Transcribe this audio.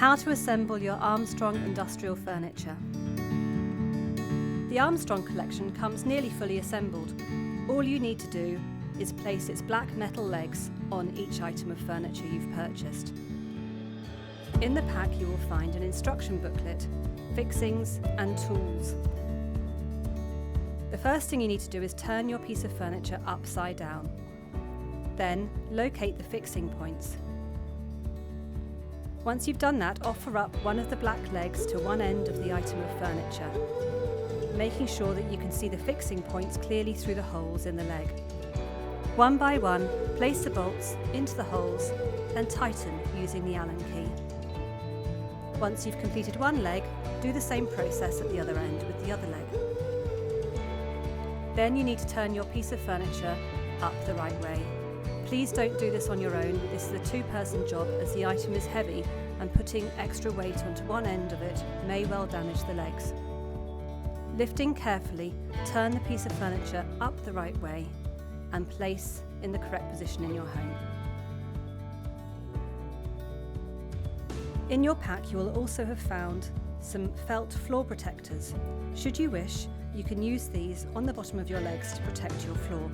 How to assemble your Armstrong industrial furniture. The Armstrong collection comes nearly fully assembled. All you need to do is place its black metal legs on each item of furniture you've purchased. In the pack you will find an instruction booklet, fixings and tools. The first thing you need to do is turn your piece of furniture upside down. Then locate the fixing points. Once you've done that, offer up one of the black legs to one end of the item of furniture, making sure that you can see the fixing points clearly through the holes in the leg. One by one, place the bolts into the holes and tighten using the Allen key. Once you've completed one leg, do the same process at the other end with the other leg. Then you need to turn your piece of furniture up the right way. Please don't do this on your own. This is a two-person job as the item is heavy and putting extra weight onto one end of it may well damage the legs. Lifting carefully, turn the piece of furniture up the right way and place in the correct position in your home. In your pack you will also have found some felt floor protectors. Should you wish, you can use these on the bottom of your legs to protect your floor.